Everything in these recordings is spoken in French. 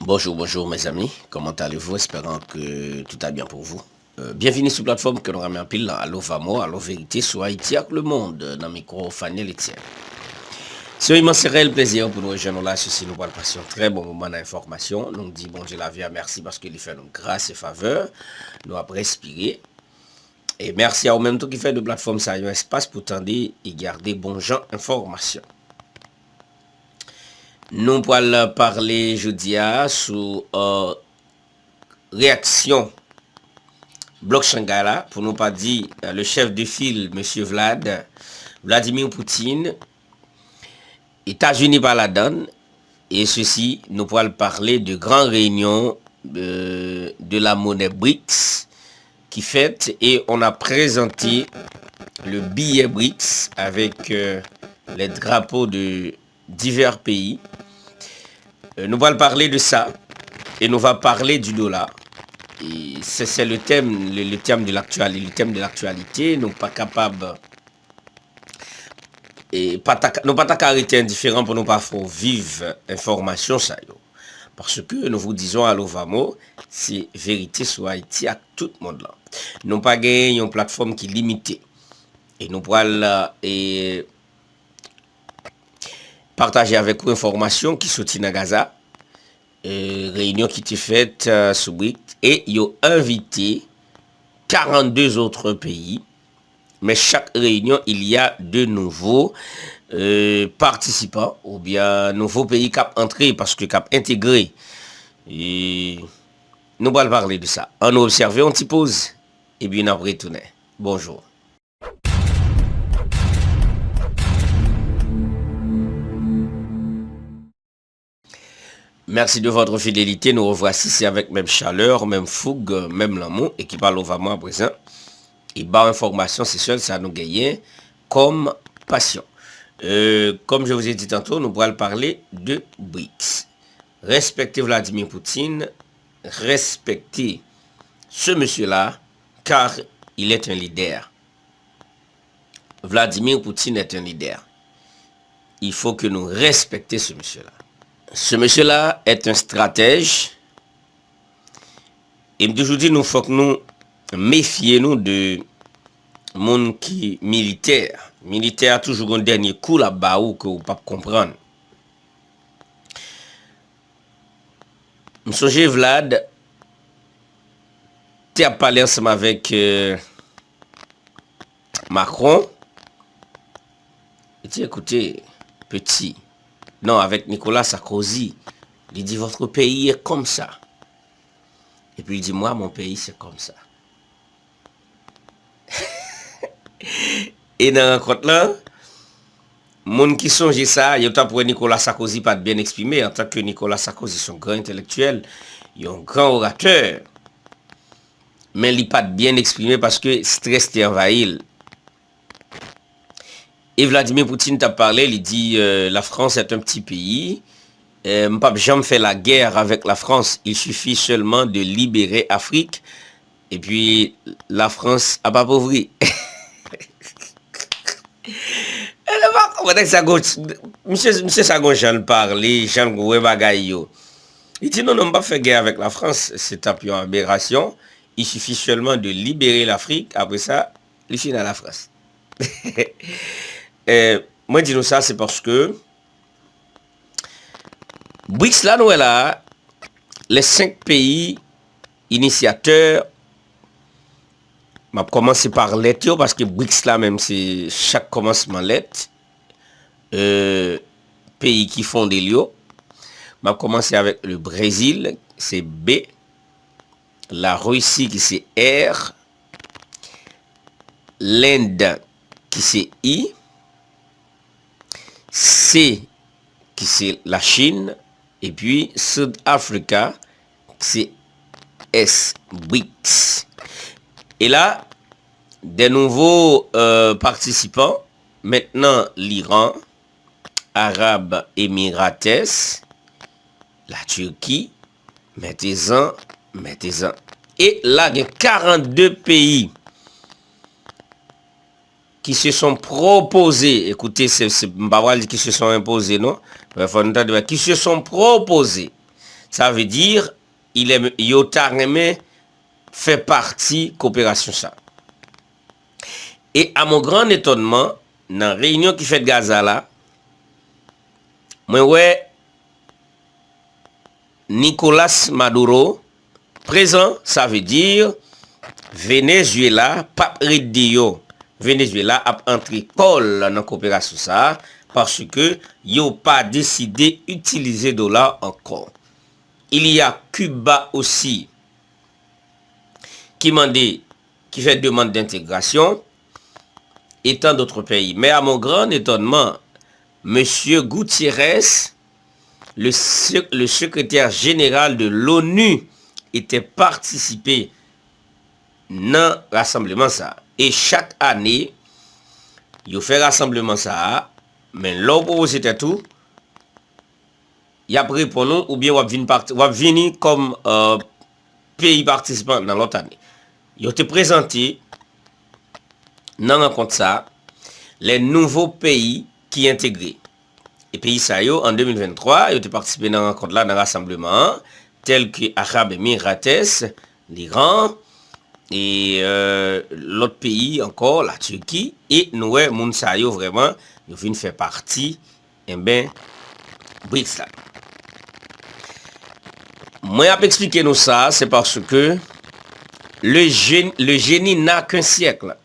Bonjour, bonjour mes amis, comment allez-vous? Espérant que tout va bien pour vous. Bienvenue sur la plateforme que l'on remet en pile, Allo Vamo, Allo Vérité, sur Haïti avec le monde, dans le micro Fanny Etienne. C'est un immense réel plaisir pour nous rejoindre là, ceci nous passer un très bon moment d'information. Nous dit bon Dieu la vie, merci parce qu'il fait nous grâce et faveur, nous avons respiré. Et merci à vous même tout qui fait de plateforme ça un espace pour tendre et garder bon gens information. Nous pourrons parler jeudi sur réaction Bloc Shanghai là, pour nous pas dire le chef de file, M. Vladimir Poutine, États-Unis par la donne, et ceci, nous pourrons parler de grande réunion de la monnaie BRICS qui fait, et on a présenté le billet BRICS avec les drapeaux de divers pays. Nous allons parler de ça et nous allons parler du dollar. C'est le thème de l'actualité. Nous ne sommes pas capables et nous pas arrêter indifférent pour nous pas faire vivre information ça yo. Parce que nous vous disons à l'Ovamo, c'est vérité sur Haïti à tout le monde là. Nous pas gagné une plateforme qui est limitée et nous pourrons partager avec vous informations qui sont dans Gaza, réunion qui était faite sous BRICS, et ils ont invité 42 autres pays, mais chaque réunion, il y a de nouveaux participants, ou bien nouveaux pays qui ont entré, parce que qui ont intégré. Et nous allons parler de ça. On observe, on t'y pose, et bien on retourne. Bonjour. Merci de votre fidélité. Nous revoici, c'est avec même chaleur, même fougue, même l'amour, et qui parle au vraiment à présent. Et bas information, c'est seul, ça nous gagne comme passion. Comme je vous ai dit tantôt, nous pourrons parler de BRICS. Respectez Vladimir Poutine, respectez ce monsieur-là, car il est un leader. Vladimir Poutine est un leader. Il faut que nous respections ce monsieur-là. Ce monsieur-là est un stratège. Et aujourd'hui, nous faut que nous méfions de monde qui militaire. Militaire a toujours un dernier coup là-bas où que vous ne pouvez pas comprendre. Monsieur Vlad, tu as parlé ensemble avec Macron. Et tu écoutez, petit. Non, avec Nicolas Sarkozy. Il dit, votre pays est comme ça. Et puis il dit, moi, mon pays, c'est comme ça. Et dans la rencontre là, monde qui songe ça, il y a pour Nicolas Sarkozy pas bien exprimé. En tant que Nicolas Sarkozy, son grand intellectuel, il est un grand orateur. Mais il n'est pas bien exprimé parce que stress t'est envahi. Et Vladimir Poutine t'a parlé, il dit la France est un petit pays. M'pas jamais fait la guerre avec la France. Il suffit seulement de libérer Afrique. Et puis la France a pas pauvri. Monsieur Sagon Jean parle, Jean Goué Bagayo. Il dit non, pas faire guerre avec la France. C'est une aberration. Il suffit seulement de libérer l'Afrique. Après ça, il finit à la France. Moi, dis nous ça, c'est parce que BRICS là, nous là, les 5 pays initiateurs, je vais commencer par lettre, parce que BRICS là, même, c'est chaque commencement lettre, pays qui font des lieux. Je vais commencer avec le Brésil, c'est B, la Russie qui c'est R, l'Inde qui c'est I, C qui c'est la Chine, et puis Sud-Africa c'est S, BRICS. Et là, des nouveaux participants, maintenant l'Iran, Arabes Émirates, la Turquie, mettez-en. Et là, il y a 42 pays qui se sont proposés, écoutez, c'est pas qui se sont imposés, non? Qui se sont proposés. Ça veut dire, il est fait partie coopération ça. Et à mon grand étonnement, dans la réunion qui fait de Gaza là, moi ouais, Nicolas Maduro, présent, ça veut dire Venezuela, pas Rio. Venezuela a entré Paul dans la coopération ça, parce que yo pas décidé d'utiliser dollar encore. Il y a Cuba aussi qui fait demande d'intégration et tant d'autres pays. Mais à mon grand étonnement, M. Gutiérrez, le secrétaire général de l'ONU, était participé dans le rassemblement ça. Et chaque année, il fait rassemblement ça, mais l'opposé c'était tout. Il y a répondu ou bien on va venir comme pays participant dans l'autre année. Il a été présenté dans la rencontre ça les nouveaux pays qui intégrés. Et pays ça en 2023, il a participé dans la rencontre là dans le rassemblement tels que Arabes Émirats, l'Iran et l'autre pays encore la Turquie et nous moun sa yo vraiment ils viennent faire partie BRICS là. Moi à expliquer nous ça, c'est parce que le génie n'a qu'un siècle.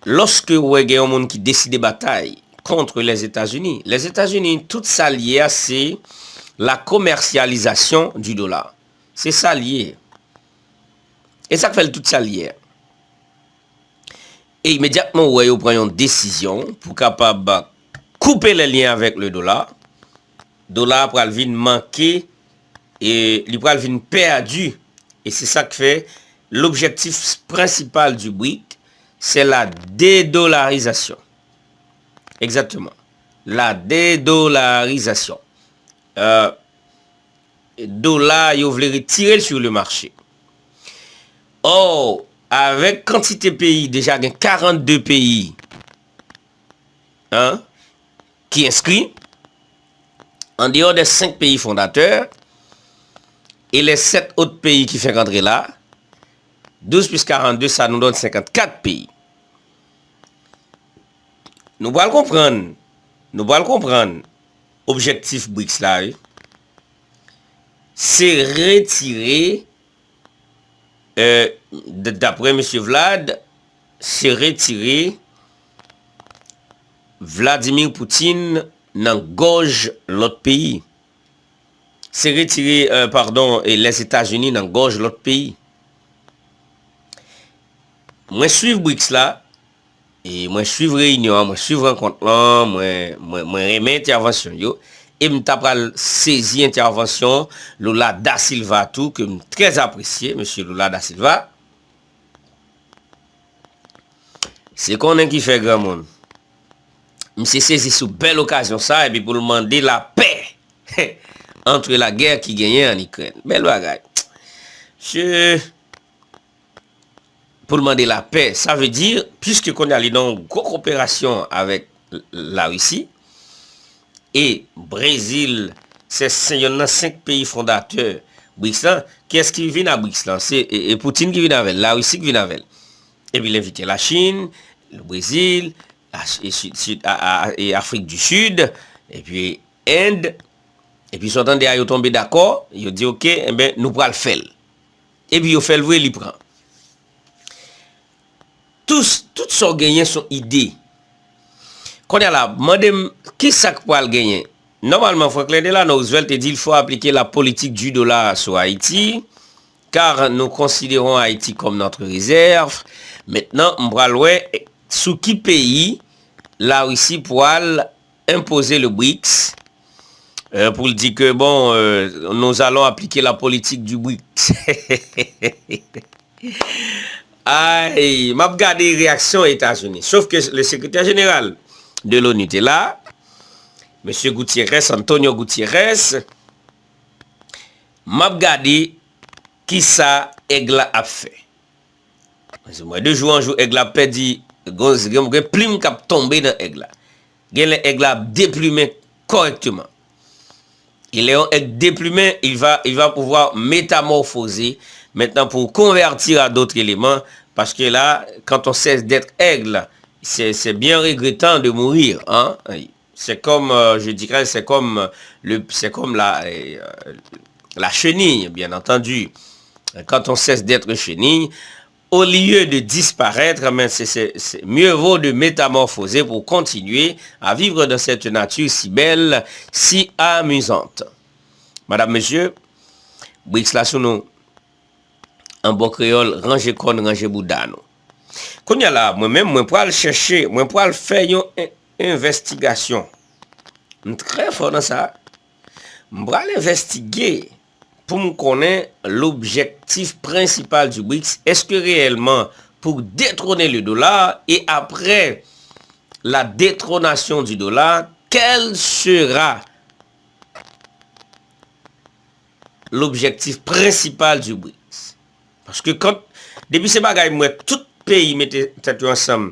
Lorsque vous avez un monde qui décide de bataille contre les États-Unis, tout ça lié, c'est la commercialisation du dollar. C'est ça lié. Et ça fait tout ça lié. Et immédiatement, vous prenez une décision pour capable couper les liens avec le dollar. Le dollar pour venir manquer et il va venir perdu. Et c'est ça que fait l'objectif principal du BRIC, c'est la dédollarisation. Exactement. La dédollarisation. Dollar, il veut retirer sur le marché. Or, avec quantité de pays, déjà 42 pays qui inscrits, en dehors des 5 pays fondateurs, et les 7 autres pays qui font rentrer là, 12 plus 42, ça nous donne 54 pays. Nous allons comprendre. Objectif BRICS là, c'est retirer, d'après M. Vlad, c'est retirer Vladimir Poutine dans gorge l'autre pays. C'est retirer, les États-Unis dans gorge l'autre pays. Moi, suivre BRICS là, et moi, suivre réunion, moi, suivre rencontre là, moi, remets intervention, yo, et je t'apprends saisi intervention, Lula da Silva, tout, que je très apprécié, monsieur Lula da Silva. C'est qu'on est qui fait grand monde. Je suis saisi sous belle occasion ça, et puis pour demander la paix entre la guerre qui gagnait en Ukraine. Belle bagaille. Pour demander la paix, ça veut dire, puisque qu'on est dans une coopération avec la Russie, et Brésil, c'est 5 pays fondateurs, BRICS, qu'est-ce qui vient à BRICS là? C'est Poutine qui vient avec, la Russie qui vient avec. Et puis il invite la Chine, le Brésil, et Afrique du Sud, et puis Inde, et puis ils sont à tomber d'accord, ils disent ok, eh ben, nous pourrons le faire. Et puis ils font le vrai, ils prennent. Toutes sont gagnés sont idées. Quand il y a là, qui ça pour le gagner? Normalement, Franklin Delano Roosevelt dit qu'il faut appliquer la politique du dollar sur Haïti, car nous considérons Haïti comme notre réserve. Maintenant, on va voir sous qui pays la Russie pourra imposer le BRICS pour dire que bon, nous allons appliquer la politique du BRICS. Aïe, m'a regardé réaction aux États-Unis. Sauf que le secrétaire général de l'ONU était là, M. Gutiérrez, Antonio Gutiérrez, m'a regardé qui ça Egla a fait. Moi, 2 jours en jour, Egla a perdu, plume qui a tombé dans Egla. Egla a déplumé correctement. Et Léon est déplumé, il va pouvoir métamorphoser maintenant pour convertir à d'autres éléments. Parce que là, quand on cesse d'être aigle, c'est bien regrettant de mourir. Hein? C'est comme, je dirais, c'est comme la chenille, bien entendu. Quand on cesse d'être chenille, au lieu de disparaître, mais c'est mieux vaut de métamorphoser pour continuer à vivre dans cette nature si belle, si amusante. Madame, monsieur, BRICS là sous nous, en bon créole, ranger con, ranger boudano. Quand y a là, moi-même, moi pour aller chercher, moi pour aller faire une investigation. Très fort dans ça. Je vais aller investiguer pour me connaître l'objectif principal du BRICS. Est-ce que réellement, pour détrôner le dollar, et après la détrônation du dollar, quel sera l'objectif principal du BRICS? Parce que quand, depuis ces bagages, moi, tout pays mettait tête ensemble,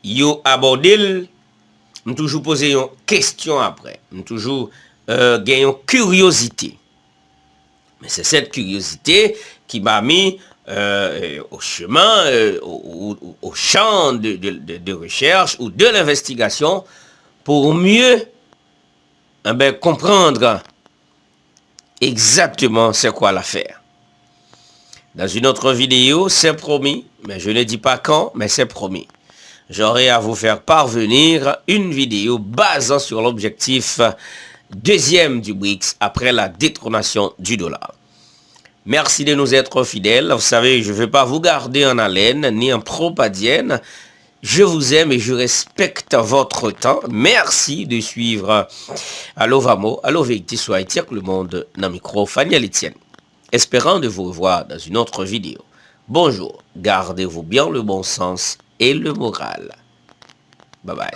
yo abordé, nous toujours poser une question après, nous toujours gagner une curiosité. Mais c'est cette curiosité qui m'a mis au chemin, au champ de recherche ou de l'investigation pour mieux comprendre exactement c'est quoi l'affaire. Dans une autre vidéo, c'est promis, mais je ne dis pas quand, mais c'est promis. J'aurai à vous faire parvenir une vidéo basant sur l'objectif deuxième du BRICS après la détrônation du dollar. Merci de nous être fidèles. Vous savez, je ne veux pas vous garder en haleine ni en propadienne. Je vous aime et je respecte votre temps. Merci de suivre Allo Vamo, Allo Vérité soit le monde dans le micro Faniel Etienne. Espérant de vous revoir dans une autre vidéo. Bonjour, gardez-vous bien le bon sens et le moral. Bye bye.